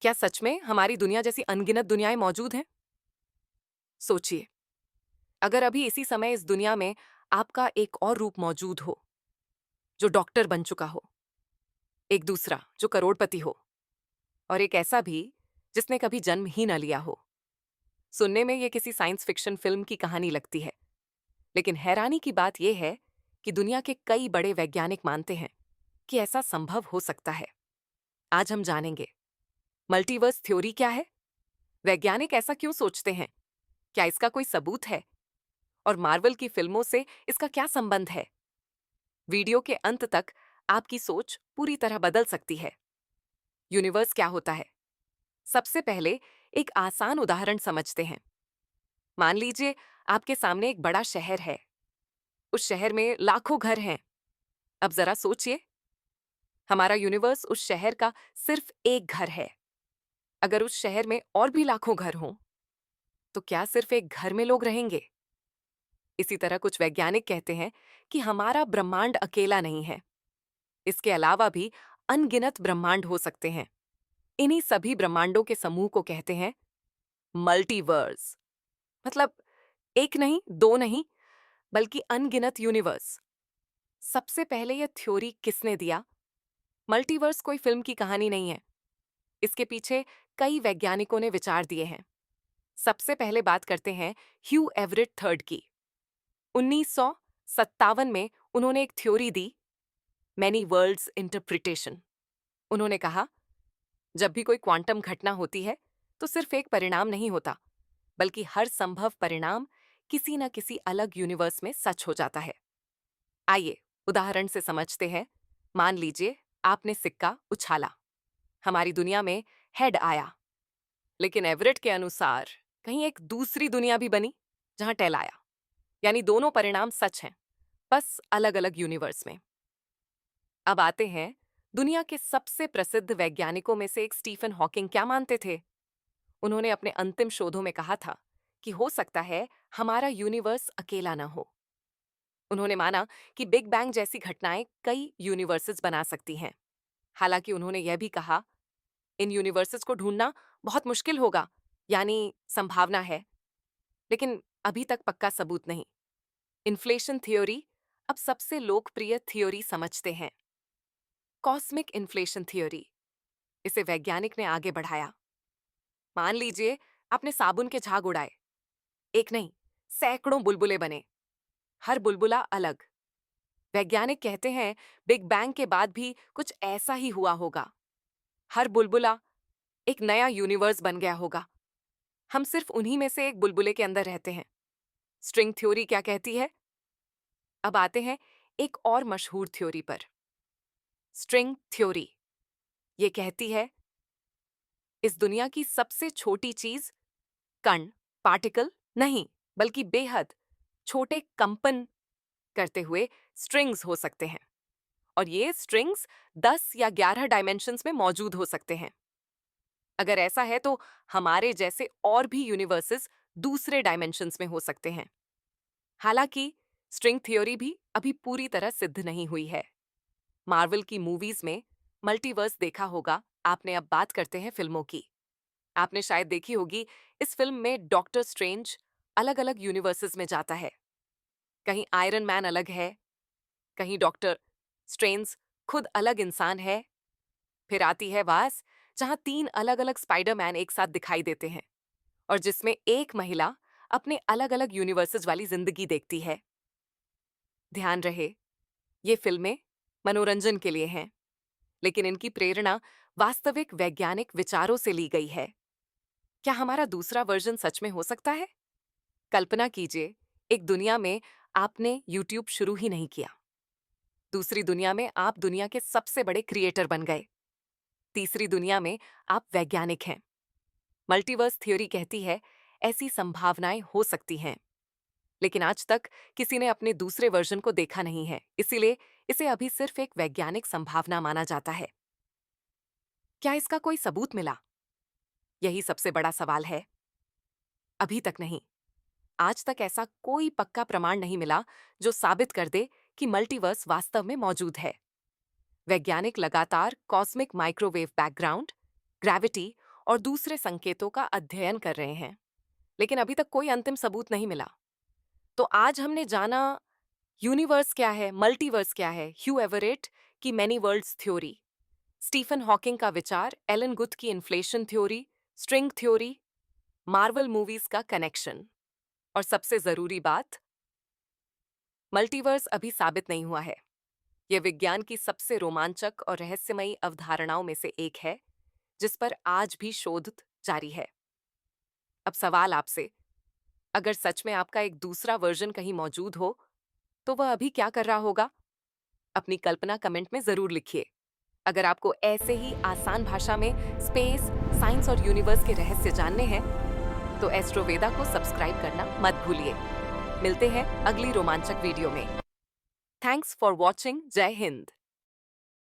क्या सच में हमारी दुनिया जैसी अनगिनत दुनियाएं मौजूद हैं? सोचिए, अगर अभी इसी समय इस दुनिया में आपका एक और रूप मौजूद हो, जो डॉक्टर बन चुका हो, एक दूसरा जो करोड़पति हो, और एक ऐसा भी जिसने कभी जन्म ही न लिया हो। सुनने में ये किसी साइंस फिक्शन फिल्म की कहानी लगती है, लेकिन हैरानी की बात यह है कि दुनिया के कई बड़े वैज्ञानिक मानते हैं कि ऐसा संभव हो सकता है। आज हम जानेंगे, मल्टीवर्स थ्योरी क्या है, वैज्ञानिक ऐसा क्यों सोचते हैं, क्या इसका कोई सबूत है, और मार्वल की फिल्मों से इसका क्या संबंध है। वीडियो के अंत तक आपकी सोच पूरी तरह बदल सकती है। यूनिवर्स क्या होता है? सबसे पहले एक आसान उदाहरण समझते हैं। मान लीजिए आपके सामने एक बड़ा शहर है। उस शहर में लाखों घर हैं। अब जरा सोचिए, हमारा यूनिवर्स उस शहर का सिर्फ एक घर है। अगर उस शहर में और भी लाखों घर हों, तो क्या सिर्फ एक घर में लोग रहेंगे? इसी तरह कुछ वैज्ञानिक कहते हैं कि हमारा ब्रह्मांड अकेला नहीं है। इसके अलावा भी अनगिनत ब्रह्मांड हो सकते हैं। इन्हीं सभी ब्रह्मांडों के समूह को कहते हैं मल्टीवर्स। मतलब एक नहीं, दो नहीं, बल्कि अनगिनत यूनिवर्स। सबसे पहले यह थ्योरी किसने दिया? मल्टीवर्स कोई फिल्म की कहानी नहीं है। इसके पीछे कई वैज्ञानिकों ने विचार दिए हैं। सबसे पहले बात करते हैं ह्यू एवरेट थर्ड की। 1957 में उन्होंने एक थ्योरी दी, मैनी वर्ल्ड्स इंटरप्रिटेशन। उन्होंने कहा, जब भी कोई क्वांटम घटना होती है तो सिर्फ एक परिणाम नहीं होता, बल्कि हर संभव परिणाम किसी न किसी अलग यूनिवर्स में सच हो जाता है। आइए उदाहरण से समझते हैं। मान लीजिए आपने सिक्का उछाला, हमारी दुनिया में हेड आया, लेकिन एवरेट के अनुसार कहीं एक दूसरी दुनिया भी बनी जहां टेल आया। यानी दोनों परिणाम सच हैं, बस अलग अलग यूनिवर्स में। अब आते हैं, दुनिया के सबसे प्रसिद्ध वैज्ञानिकों में से एक स्टीफन हॉकिंग क्या मानते थे? उन्होंने अपने अंतिम शोधों में कहा था कि हो सकता है हमारा यूनिवर्स अकेला न हो। उन्होंने माना कि बिग बैंग जैसी घटनाएं कई यूनिवर्सेस बना सकती हैं। हालांकि उन्होंने यह भी कहा, इन यूनिवर्सेस को ढूंढना बहुत मुश्किल होगा, यानी संभावना है, लेकिन अभी तक पक्का सबूत नहीं। इन्फ्लेशन थ्योरी अब सबसे लोकप्रिय थ्योरी समझते हैं, कॉस्मिक इन्फ्लेशन थ्योरी। इसे वैज्ञानिक ने आगे बढ़ाया। मान लीजिए आपने साबुन के झाग उड़ाए, एक नहीं, सैकड़ों बुलबुले बने, हर बुलबुला अलग। वैज्ञानिक कहते हैं बिग बैंग के बाद भी कुछ ऐसा ही हुआ होगा। हर बुलबुला एक नया यूनिवर्स बन गया होगा। हम सिर्फ उन्हीं में से एक बुलबुले के अंदर रहते हैं। स्ट्रिंग थ्योरी क्या कहती है? अब आते हैं एक और मशहूर थ्योरी पर, स्ट्रिंग थ्योरी। ये कहती है इस दुनिया की सबसे छोटी चीज कण, पार्टिकल नहीं, बल्कि बेहद छोटे कंपन करते हुए स्ट्रिंग्स हो सकते हैं, और ये स्ट्रिंग्स 10 या 11 डायमेंशंस में मौजूद हो सकते हैं। अगर ऐसा है तो हमारे जैसे और भी यूनिवर्सेस दूसरे डायमेंशंस में हो सकते हैं। हालांकि स्ट्रिंग थ्योरी भी अभी पूरी तरह सिद्ध नहीं हुई है। मार्वल की मूवीज में मल्टीवर्स देखा होगा आपने। अब बात करते हैं फिल्मों की। आपने शायद देखी होगी, इस फिल्म में डॉक्टर स्ट्रेंज अलग अलग यूनिवर्सेस में जाता है। कहीं आयरन मैन अलग है, कहीं डॉक्टर स्ट्रेंज खुद अलग इंसान है। फिर आती है वास, जहां 3 अलग अलग स्पाइडरमैन एक साथ दिखाई देते हैं, और जिसमें एक महिला अपने अलग अलग यूनिवर्सेस वाली जिंदगी देखती है। ध्यान रहे, ये फिल्में मनोरंजन के लिए हैं, लेकिन इनकी प्रेरणा वास्तविक वैज्ञानिक विचारों से ली गई है। क्या हमारा दूसरा वर्जन सच में हो सकता है? कल्पना कीजिए, एक दुनिया में आपने यूट्यूब शुरू ही नहीं किया। दूसरी दुनिया में आप दुनिया के सबसे बड़े क्रिएटर बन गए। तीसरी दुनिया में आप वैज्ञानिक हैं। मल्टीवर्स थ्योरी कहती है ऐसी संभावनाएं हो सकती हैं, लेकिन आज तक किसी ने अपने दूसरे वर्जन को देखा नहीं है, इसीलिए इसे अभी सिर्फ एक वैज्ञानिक संभावना माना जाता है। क्या इसका कोई सबूत मिला? यही सबसे बड़ा सवाल है। अभी तक नहीं। आज तक ऐसा कोई पक्का प्रमाण नहीं मिला जो साबित कर दे कि मल्टीवर्स वास्तव में मौजूद है। वैज्ञानिक लगातार कॉस्मिक माइक्रोवेव बैकग्राउंड, ग्रेविटी और दूसरे संकेतों का अध्ययन कर रहे हैं, लेकिन अभी तक कोई अंतिम सबूत नहीं मिला। तो आज हमने जाना यूनिवर्स क्या है, मल्टीवर्स क्या है, ह्यू एवरेट की many worlds theory, Stephen Hawking का विचार, एलन गुथ की inflation theory, string theory, Marvel movies का कनेक्शन, और सबसे जरूरी बात, मल्टीवर्स अभी साबित नहीं हुआ है। यह विज्ञान की सबसे रोमांचक और रहस्यमयी अवधारणाओं में से एक है, जिस पर आज भी शोध जारी है। अब सवाल आपसे, अगर सच में आपका एक दूसरा वर्जन कहीं मौजूद हो, तो वह अभी क्या कर रहा होगा? अपनी कल्पना कमेंट में जरूर लिखिए। अगर आपको ऐसे ही आसान भाषा में स्पेस, साइंस और यूनिवर्स के रहस्य जानने हैं, तो एस्ट्रोवेदा को सब्सक्राइब करना मत भूलिए। मिलते हैं अगली रोमांचक वीडियो में। Thanks for watching. जय हिंद।